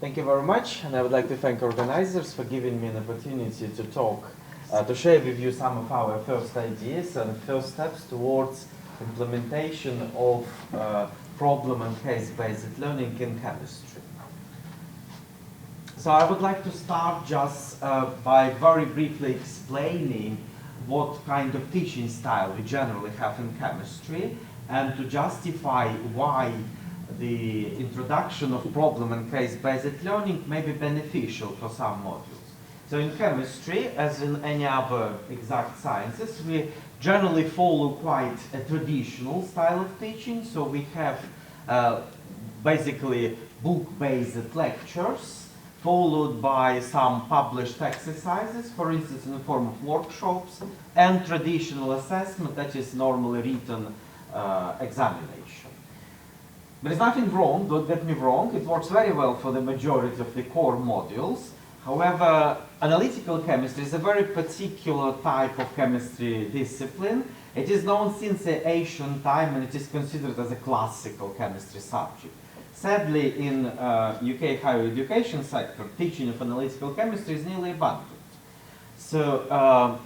Thank you very much, and I would like to thank organizers for giving me an opportunity to talk, to share with you some of our first ideas and first steps towards implementation of problem and case-based learning in chemistry. So I would like to start just by very briefly explaining what kind of teaching style we generally have in chemistry, and to justify why the introduction of problem and case-based learning may be beneficial for some modules. So in chemistry, as in any other exact sciences, we generally follow quite a traditional style of teaching. So we have basically book-based lectures, followed by some published exercises, for instance in the form of workshops, and traditional assessment, that is normally written examination. There is nothing wrong, don't get me wrong, it works very well for the majority of the core modules. However, analytical chemistry is a very particular type of chemistry discipline. It is known since the ancient time, and it is considered as a classical chemistry subject. Sadly, in UK higher education sector, teaching of analytical chemistry is nearly abandoned. So,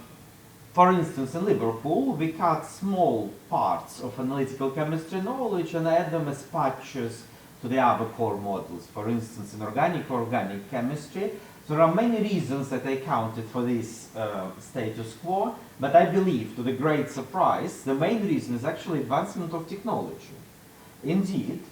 for instance, in Liverpool, we cut small parts of analytical chemistry knowledge and add them as patches to the other core modules. For instance, in organic chemistry, there are many reasons that I counted for this status quo, but I believe, to the great surprise, the main reason is actually advancement of technology. Indeed,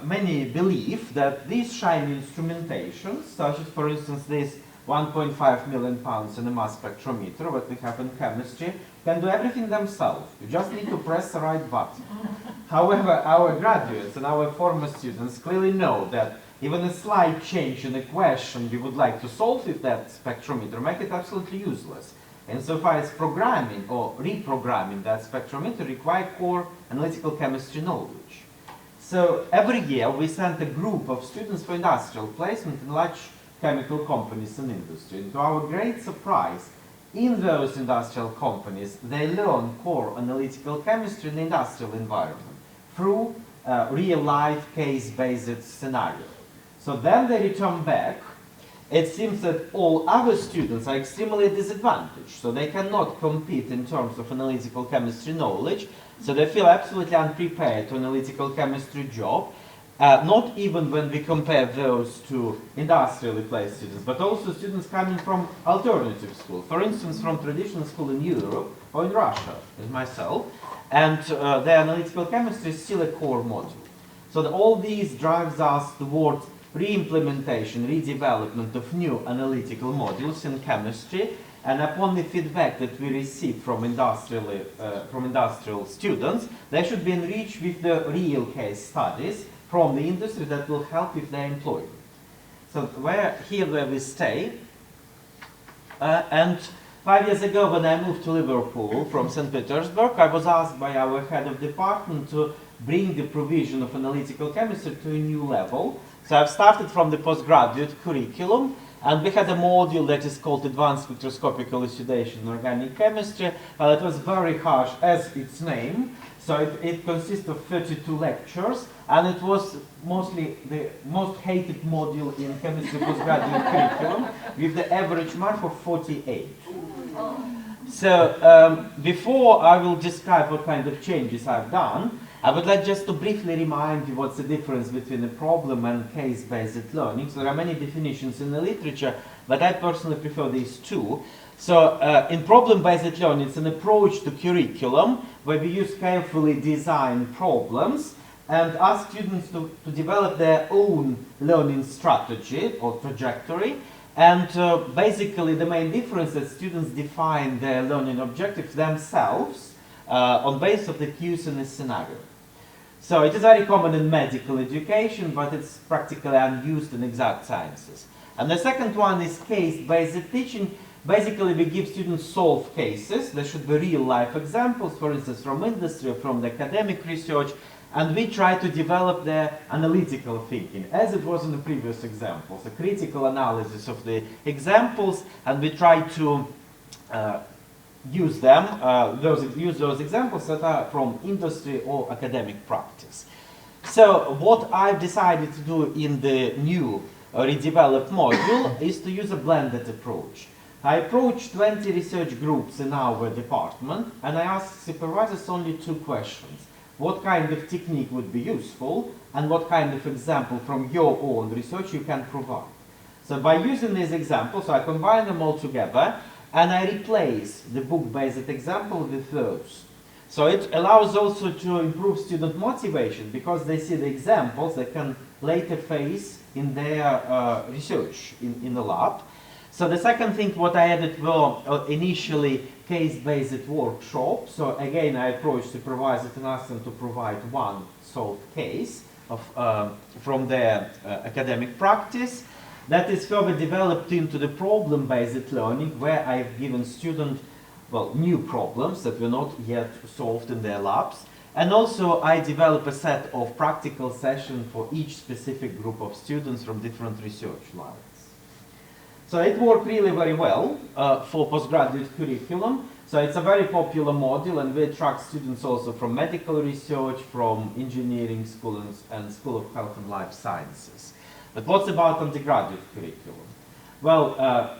many believe that these shiny instrumentations, such as, for instance, this 1.5 million pounds in a mass spectrometer, what we have in chemistry, can do everything themselves. You just need to press the right button. However, our graduates and our former students clearly know that even a slight change in a question we would like to solve with that spectrometer make it absolutely useless. And so far as programming or reprogramming that spectrometer require core analytical chemistry knowledge. So every year we send a group of students for industrial placement in large chemical companies and industry. And to our great surprise, in those industrial companies, they learn core analytical chemistry in the industrial environment through real-life case-based scenario. So then they return back. It seems that all other students are extremely disadvantaged, so they cannot compete in terms of analytical chemistry knowledge, so they feel absolutely unprepared to analytical chemistry job. Not even when we compare those to industrially placed students, but also students coming from alternative school, for instance from traditional school in Europe or in Russia, as myself, and their analytical chemistry is still a core module. So all these drives us towards re-implementation, redevelopment of new analytical modules in chemistry, and upon the feedback that we receive from industrial students, they should be enriched with the real case studies from the industry that will help with their employment. So here where we stay, and 5 years ago when I moved to Liverpool from St. Petersburg, I was asked by our head of department to bring the provision of analytical chemistry to a new level. So I've started from the postgraduate curriculum, and we had a module that is called Advanced Spectroscopic Elucidation in Organic Chemistry. It was very harsh as its name. So it consists of 32 lectures, and it was mostly the most hated module in chemistry postgraduate curriculum, with the average mark of 48. So before I will describe what kind of changes I've done, I would like just to briefly remind you what's the difference between a problem and case-based learning. So there are many definitions in the literature, but I personally prefer these two. So in problem-based learning, it's an approach to curriculum where we use carefully designed problems and ask students to develop their own learning strategy or trajectory. And basically the main difference is that students define their learning objectives themselves on basis of the cues in the scenario. So it is very common in medical education, but it's practically unused in exact sciences. And the second one is case-based teaching. Basically, we give students solve cases. There should be real-life examples, for instance, from industry or from the academic research, and we try to develop their analytical thinking, as it was in the previous examples, a critical analysis of the examples, and we try to use those examples that are from industry or academic practice. So what I've decided to do in the new redeveloped module is to use a blended approach. I approached 20 research groups in our department, and I asked supervisors only 2 questions. What kind of technique would be useful, and what kind of example from your own research you can provide. So by using these examples, I combine them all together, and I replace the book-based example with those. So it allows also to improve student motivation, because they see the examples they can later face in their research in the lab. So the second thing what I added were initially case-based workshops. So again, I approached supervisors and asked them to provide one solved case from their academic practice. That is further developed into the problem-based learning, where I've given students, well, new problems that were not yet solved in their labs. And also I develop a set of practical sessions for each specific group of students from different research lines. So it worked really very well for postgraduate curriculum. So it's a very popular module, and we attract students also from medical research, from engineering school and School of Health and Life Sciences. But what's about undergraduate curriculum? Well,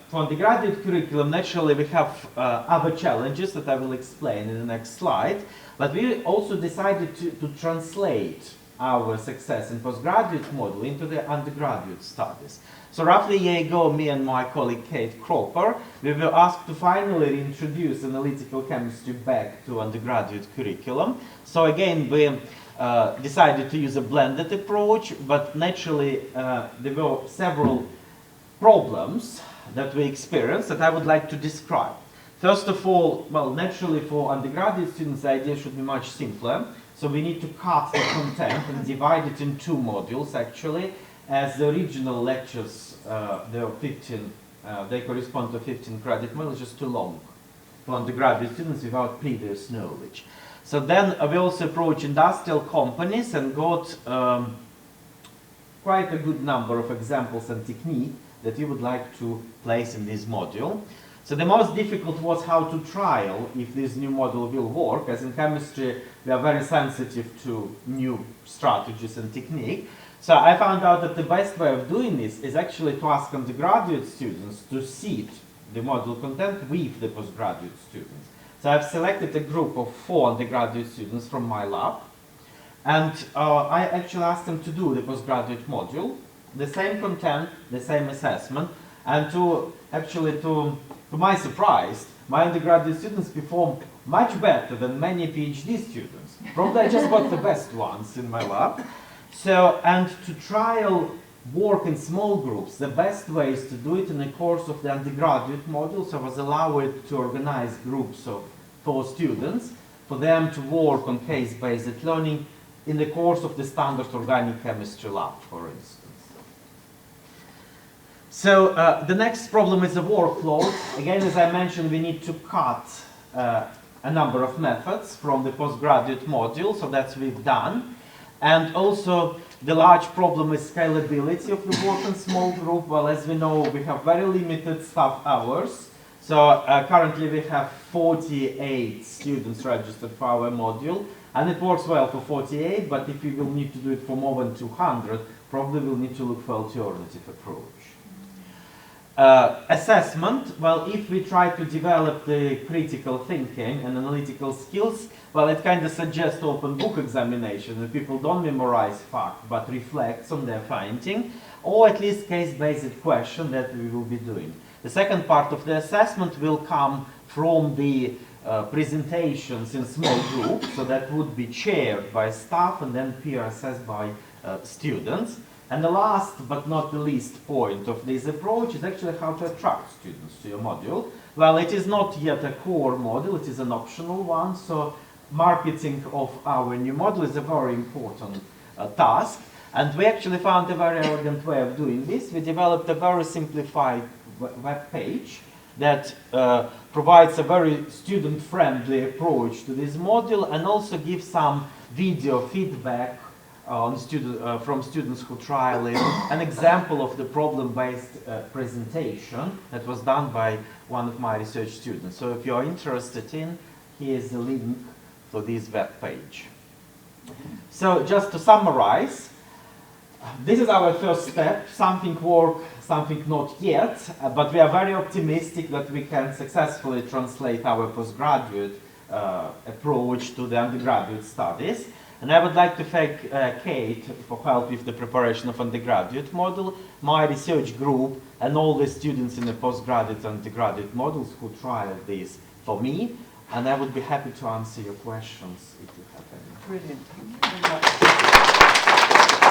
for undergraduate curriculum, naturally we have other challenges that I will explain in the next slide. But we also decided to translate our success in postgraduate module into the undergraduate studies. So roughly a year ago, me and my colleague Kate Cropper, we were asked to finally introduce analytical chemistry back to undergraduate curriculum. So again, we decided to use a blended approach, but naturally there were several problems that we experienced that I would like to describe. First of all, well, naturally for undergraduate students, the idea should be much simpler. So we need to cut the content and divide it in 2 modules, actually, as the original lectures, there are 15, they correspond to 15 credit modules, just too long for undergraduate students without previous knowledge. So then we also approached industrial companies and got quite a good number of examples and techniques that we would like to place in this module. So the most difficult was how to trial if this new model will work, as in chemistry we are very sensitive to new strategies and technique. So I found out that the best way of doing this is actually to ask undergraduate students to seed the module content with the postgraduate students. So I've selected a group of 4 undergraduate students from my lab, and I actually asked them to do the postgraduate module, the same content, the same assessment, and to my surprise, my undergraduate students performed much better than many PhD students. Probably I just got the best ones in my lab. So, and to trial work in small groups, the best way is to do it in the course of the undergraduate module. So I was allowed to organize groups of 4 students for them to work on case-based learning in the course of the standard organic chemistry lab, for instance. So the next problem is the workload. Again, as I mentioned, we need to cut a number of methods from the postgraduate module, so that's what we've done. And also the large problem is scalability of the work in small group. Well, as we know, we have very limited staff hours. So currently we have 48 students registered for our module, and it works well for 48, but if we will need to do it for more than 200, probably we'll need to look for alternative approach. Assessment, well, if we try to develop the critical thinking and analytical skills, well, it kind of suggests open book examination, that people don't memorize fact, but reflect on their finding, or at least case-based question that we will be doing. The second part of the assessment will come from the presentations in small groups, so that would be chaired by staff and then peer assessed by students. And the last but not the least point of this approach is actually how to attract students to your module. Well, it is not yet a core module, it is an optional one, so marketing of our new module is a very important task. And we actually found a very elegant way of doing this. We developed a very simplified web page that provides a very student-friendly approach to this module and also gives some video feedback on from students who trial it, an example of the problem-based presentation that was done by one of my research students. So if you're interested in, here's the link for this web page. So just to summarize, This is our first step. Something works, something not yet, but we are very optimistic that we can successfully translate our postgraduate approach to the undergraduate studies. And I would like to thank Kate for help with the preparation of undergraduate model, my research group, and all the students in the postgraduate and undergraduate models who trialed this for me. And I would be happy to answer your questions if you have any. Brilliant. Thank you very much.